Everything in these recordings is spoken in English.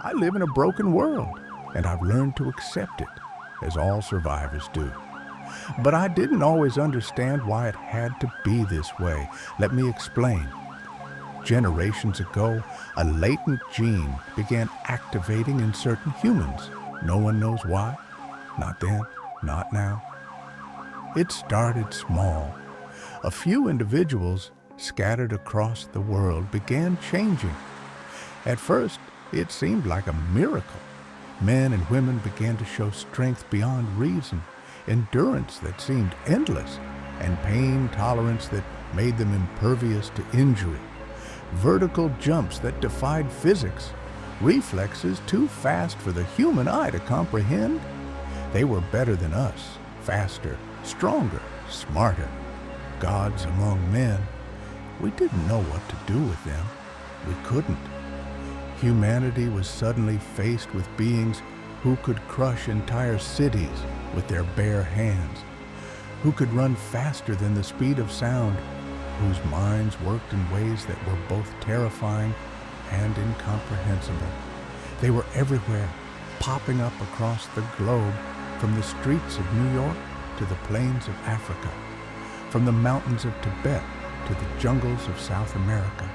I live in a broken world, and I've learned to accept it, as all survivors do. But I didn't always understand why it had to be this way. Let me explain. Generations ago, a latent gene began activating in certain humans. No one knows why. Not then, not now. It started small. A few individuals scattered across the world began changing. At first, it seemed like a miracle. Men and women began to show strength beyond reason, endurance that seemed endless, and pain tolerance that made them impervious to injury. Vertical jumps that defied physics, reflexes too fast for the human eye to comprehend. They were better than us, faster, stronger, smarter. Gods among men. We didn't know what to do with them. We couldn't. Humanity was suddenly faced with beings who could crush entire cities with their bare hands, who could run faster than the speed of sound, whose minds worked in ways that were both terrifying and incomprehensible. They were everywhere, popping up across the globe, from the streets of New York to the plains of Africa, from the mountains of Tibet to the jungles of South America.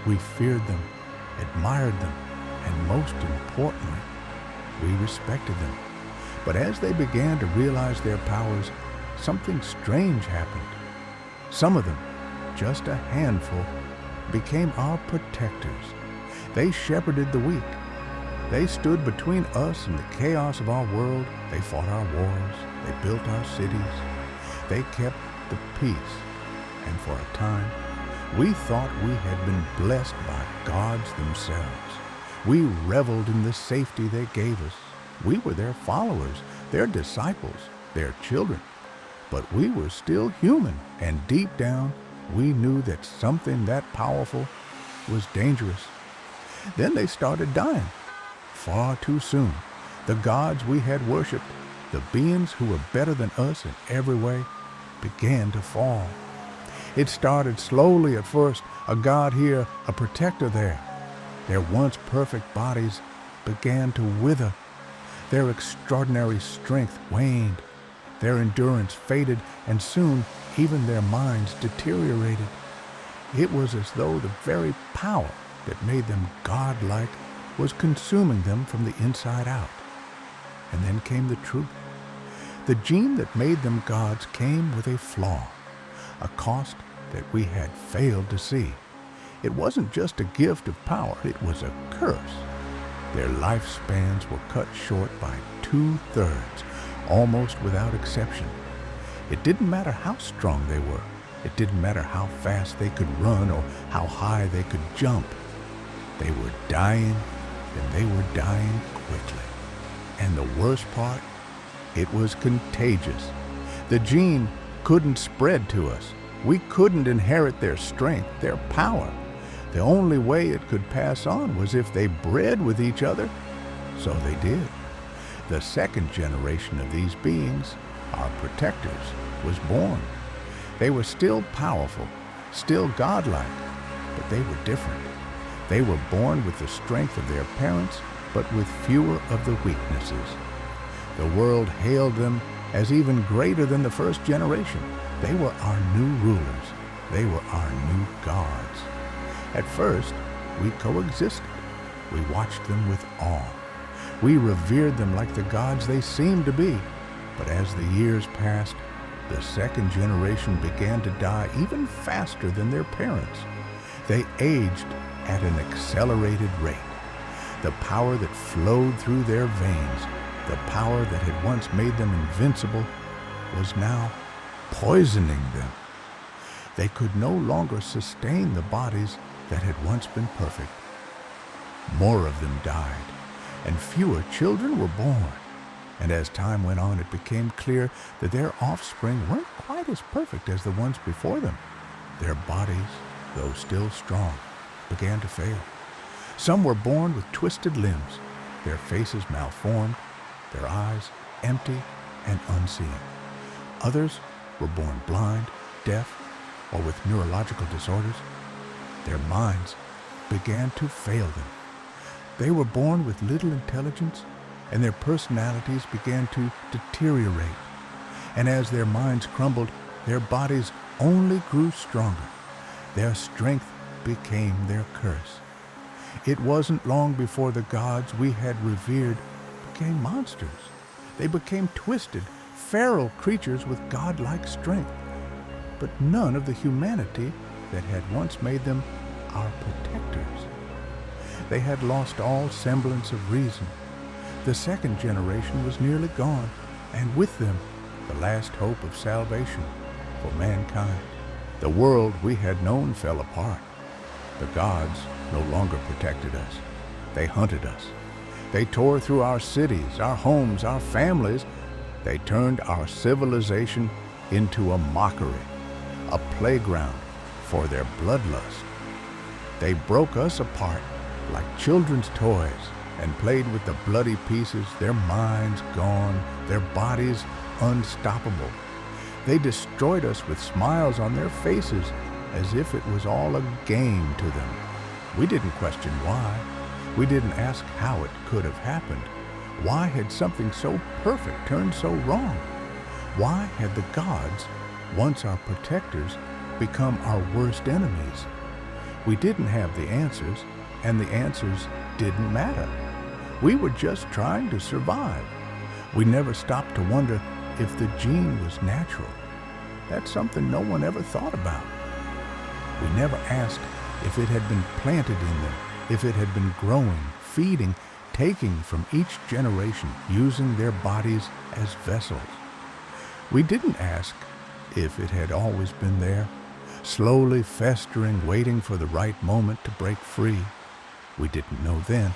We feared them, admired them, and most importantly, we respected them. But as they began to realize their powers, something strange happened. Some of them, just a handful, became our protectors. They shepherded the weak. They stood between us and the chaos of our world. They fought our wars. They built our cities. They kept the peace. And for a time, we thought we had been blessed by gods themselves. We reveled in the safety they gave us. We were their followers, their disciples, their children. But we were still human, and deep down, we knew that something that powerful was dangerous. Then they started dying. Far too soon. The gods we had worshipped, the beings who were better than us in every way, began to fall. It started slowly at first, a god here, a protector there. Their once perfect bodies began to wither. Their extraordinary strength waned. Their endurance faded, and soon even their minds deteriorated. It was as though the very power that made them godlike was consuming them from the inside out. And then came the truth. The gene that made them gods came with a flaw, a cost that we had failed to see. It wasn't just a gift of power, it was a curse. Their lifespans were cut short by 2/3, almost without exception. It didn't matter how strong they were. It didn't matter how fast they could run or how high they could jump. They were dying, and they were dying quickly. And the worst part, it was contagious. The gene couldn't spread to us. We couldn't inherit their strength, their power. The only way it could pass on was if they bred with each other. So they did. The second generation of these beings, our protectors, was born. They were still powerful, still godlike, but they were different. They were born with the strength of their parents, but with fewer of the weaknesses. The world hailed them as even greater than the first generation. They were our new rulers. They were our new gods. At first, we coexisted. We watched them with awe. We revered them like the gods they seemed to be. But as the years passed, the second generation began to die even faster than their parents. They aged at an accelerated rate. The power that flowed through their veins, the power that had once made them invincible, was now poisoning them. They could no longer sustain the bodies that had once been perfect. More of them died, and fewer children were born. And as time went on, it became clear that their offspring weren't quite as perfect as the ones before them. Their bodies, though still strong, began to fail. Some were born with twisted limbs, their faces malformed, their eyes empty and unseeing. Others were born blind, deaf, or with neurological disorders. Their minds began to fail them. They were born with little intelligence, and their personalities began to deteriorate. And as their minds crumbled, their bodies only grew stronger. Their strength became their curse. It wasn't long before the gods we had revered became monsters. They became twisted, feral creatures with godlike strength, but none of the humanity that had once made them our protectors. They had lost all semblance of reason. The second generation was nearly gone, and with them, the last hope of salvation for mankind. The world we had known fell apart. The gods no longer protected us. They hunted us. They tore through our cities, our homes, our families. They turned our civilization into a mockery, a playground for their bloodlust. They broke us apart like children's toys and played with the bloody pieces, their minds gone, their bodies unstoppable. They destroyed us with smiles on their faces as if it was all a game to them. We didn't question why. We didn't ask how it could have happened. Why had something so perfect turned so wrong? Why had the gods, once our protectors, become our worst enemies? We didn't have the answers, and the answers didn't matter. We were just trying to survive. We never stopped to wonder if the gene was natural. That's something no one ever thought about. We never asked if it had been planted in them, if it had been growing, feeding, taking from each generation, using their bodies as vessels. We didn't ask if it had always been there, slowly festering, waiting for the right moment to break free. We didn't know then,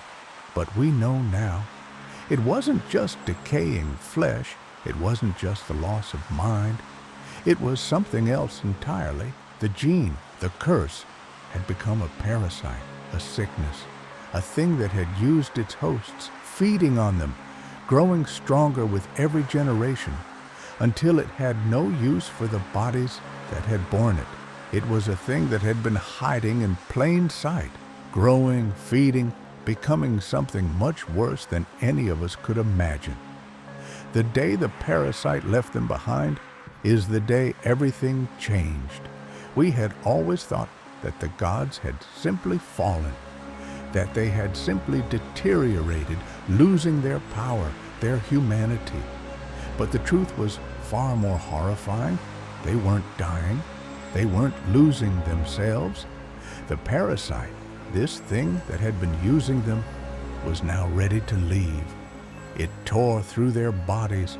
but we know now. It wasn't just decaying flesh. It wasn't just the loss of mind. It was something else entirely. The gene, the curse, had become a parasite, a sickness, a thing that had used its hosts, feeding on them, growing stronger with every generation, until it had no use for the bodies that had borne it. It was a thing that had been hiding in plain sight, growing, feeding, becoming something much worse than any of us could imagine. The day the parasite left them behind is the day everything changed. We had always thought that the gods had simply fallen, that they had simply deteriorated, losing their power, their humanity. But the truth was far more horrifying. They weren't dying. They weren't losing themselves. The parasite, this thing that had been using them, was now ready to leave. It tore through their bodies,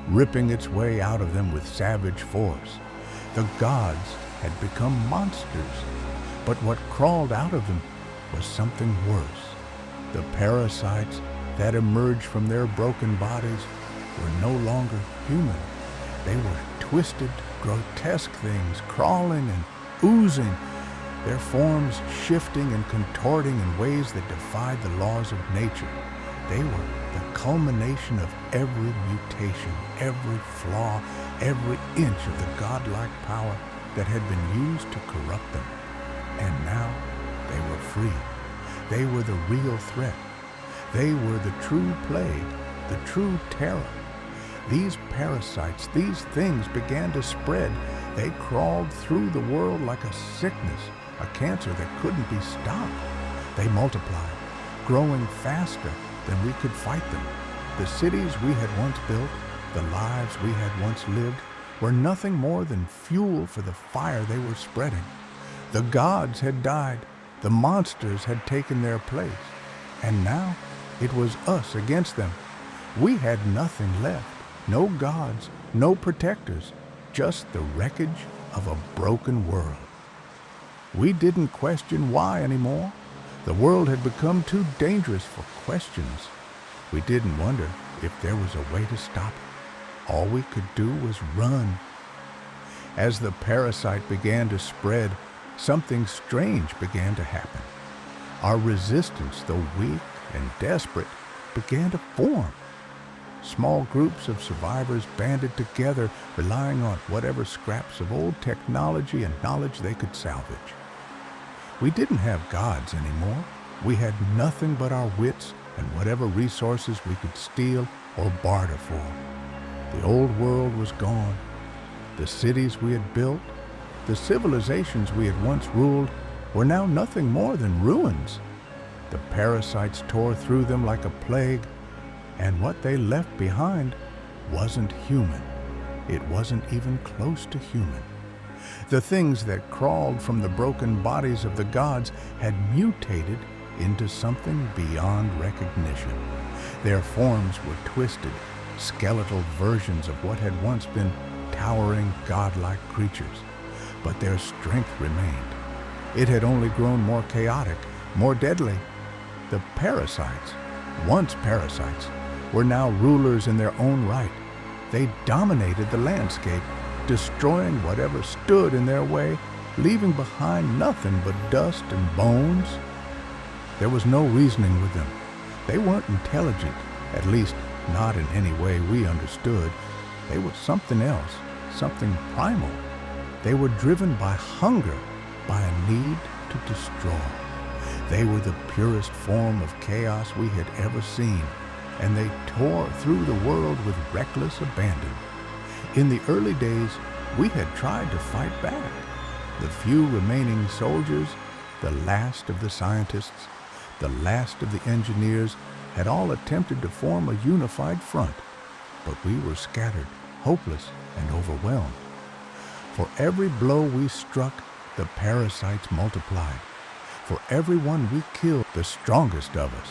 ripping its way out of them with savage force. The gods had become monsters, but what crawled out of them was something worse. The parasites that emerged from their broken bodies were no longer human. They were twisted, grotesque things, crawling and oozing, their forms shifting and contorting in ways that defied the laws of nature. They were the culmination of every mutation, every flaw, every inch of the godlike power that had been used to corrupt them. And now they were free. They were the real threat. They were the true plague, the true terror. These parasites, these things began to spread. They crawled through the world like a sickness, a cancer that couldn't be stopped. They multiplied, growing faster than we could fight them. The cities we had once built, the lives we had once lived, were nothing more than fuel for the fire they were spreading. The gods had died. The monsters had taken their place. And now it was us against them. We had nothing left. No gods, no protectors, just the wreckage of a broken world. We didn't question why anymore. The world had become too dangerous for questions. We didn't wonder if there was a way to stop it. All we could do was run. As the parasite began to spread, something strange began to happen. Our resistance, though weak and desperate, began to form. Small groups of survivors banded together, relying on whatever scraps of old technology and knowledge they could salvage. We didn't have gods anymore. We had nothing but our wits and whatever resources we could steal or barter for. The old world was gone. The cities we had built, the civilizations we had once ruled, were now nothing more than ruins. The parasites tore through them like a plague, and what they left behind wasn't human. It wasn't even close to human. The things that crawled from the broken bodies of the gods had mutated into something beyond recognition. Their forms were twisted, skeletal versions of what had once been towering, godlike creatures. But their strength remained. It had only grown more chaotic, more deadly. The parasites, once parasites, were now rulers in their own right. They dominated the landscape, destroying whatever stood in their way, leaving behind nothing but dust and bones. There was no reasoning with them. They weren't intelligent, at least not in any way we understood. They were something else, something primal. They were driven by hunger, by a need to destroy. They were the purest form of chaos we had ever seen, and they tore through the world with reckless abandon. In the early days, we had tried to fight back. The few remaining soldiers, the last of the scientists, the last of the engineers, had all attempted to form a unified front, but we were scattered, hopeless, and overwhelmed. For every blow we struck, the parasites multiplied. For every one we killed, the strongest of us,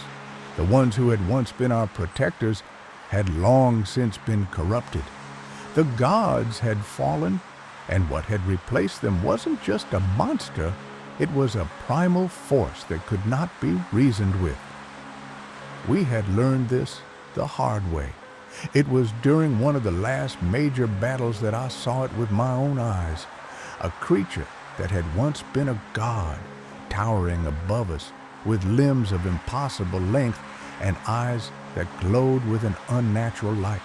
the ones who had once been our protectors, had long since been corrupted. The gods had fallen, and what had replaced them wasn't just a monster, it was a primal force that could not be reasoned with. We had learned this the hard way. It was during one of the last major battles that I saw it with my own eyes. A creature that had once been a god, towering above us, with limbs of impossible length and eyes that glowed with an unnatural light.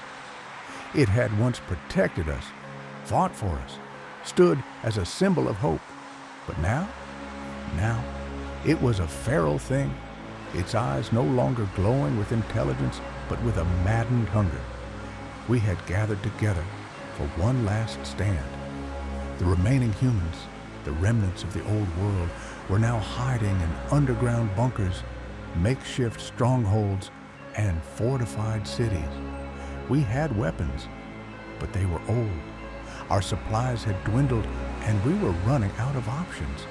It had once protected us, fought for us, stood as a symbol of hope. But now, it was a feral thing, its eyes no longer glowing with intelligence, but with a maddened hunger. We had gathered together for one last stand. The remaining humans, the remnants of the old world, were now hiding in underground bunkers, makeshift strongholds, and fortified cities. We had weapons, but they were old. Our supplies had dwindled, and we were running out of options.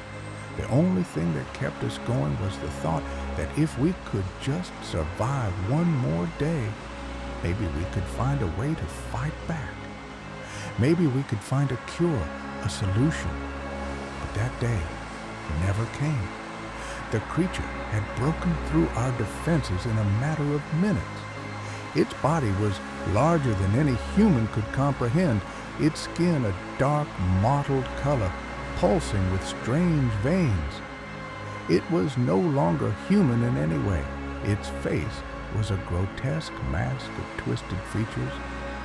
The only thing that kept us going was the thought that if we could just survive one more day, maybe we could find a way to fight back. Maybe we could find a cure, a solution. But that day never came. The creature had broken through our defenses in a matter of minutes. Its body was larger than any human could comprehend, its skin a dark, mottled color, pulsing with strange veins. It was no longer human in any way. Its face was a grotesque mask of twisted features,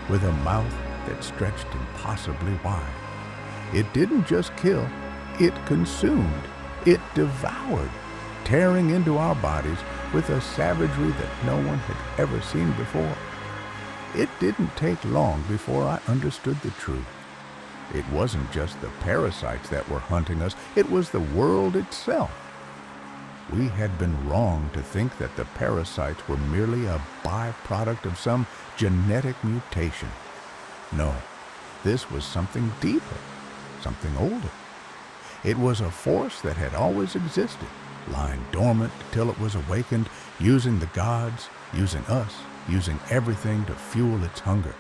with a mouth that stretched impossibly wide. It didn't just kill, it consumed, it devoured, tearing into our bodies with a savagery that no one had ever seen before. It didn't take long before I understood the truth. It wasn't just the parasites that were hunting us, it was the world itself. We had been wrong to think that the parasites were merely a byproduct of some genetic mutation. No, this was something deeper, something older. It was a force that had always existed, lying dormant till it was awakened, using the gods, using us, using everything to fuel its hunger.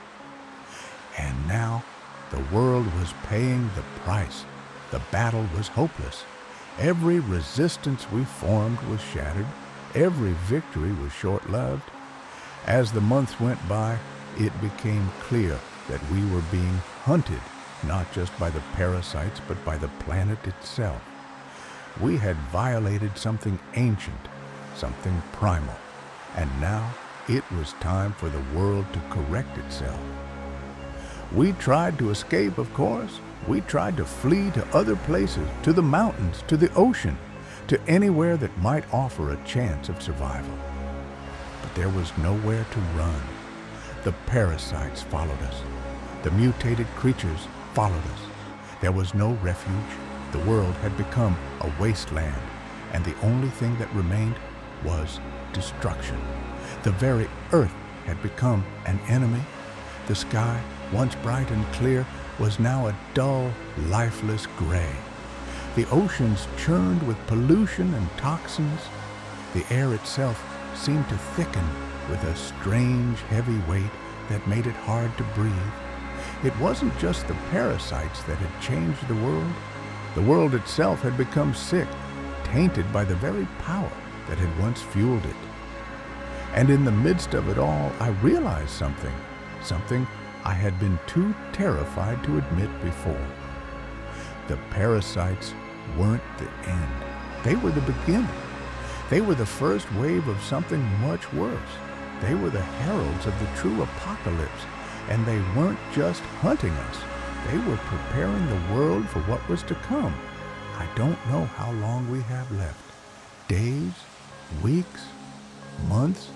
And now, the world was paying the price. The battle was hopeless. Every resistance we formed was shattered. Every victory was short-lived. As the months went by, it became clear that we were being hunted, not just by the parasites, but by the planet itself. We had violated something ancient, something primal, and now it was time for the world to correct itself. We tried to escape, of course. We tried to flee to other places, to the mountains, to the ocean, to anywhere that might offer a chance of survival. But there was nowhere to run. The parasites followed us. The mutated creatures followed us. There was no refuge. The world had become a wasteland, and the only thing that remained was destruction. The very earth had become an enemy. The sky, once bright and clear, was now a dull, lifeless gray. The oceans churned with pollution and toxins. The air itself seemed to thicken with a strange, heavy weight that made it hard to breathe. It wasn't just the parasites that had changed the world. The world itself had become sick, tainted by the very power that had once fueled it. And in the midst of it all, I realized something I had been too terrified to admit before. The parasites weren't the end. They were the beginning. They were the first wave of something much worse. They were the heralds of the true apocalypse, and they weren't just hunting us. They were preparing the world for what was to come. I don't know how long we have left. Days, weeks, months.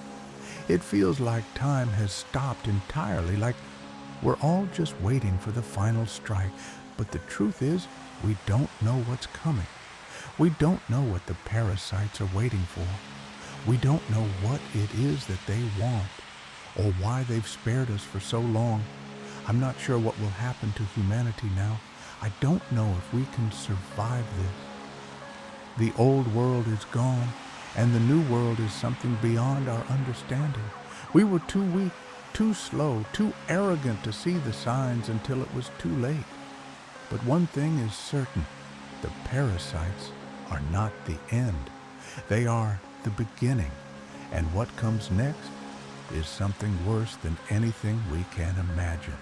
It feels like time has stopped entirely, like we're all just waiting for the final strike. But the truth is, we don't know what's coming. We don't know what the parasites are waiting for. We don't know what it is that they want, or why they've spared us for so long. I'm not sure what will happen to humanity now. I don't know if we can survive this. The old world is gone, and the new world is something beyond our understanding. We were too weak, too slow, too arrogant to see the signs until it was too late. But one thing is certain, the parasites are not the end. They are the beginning, and what comes next is something worse than anything we can imagine.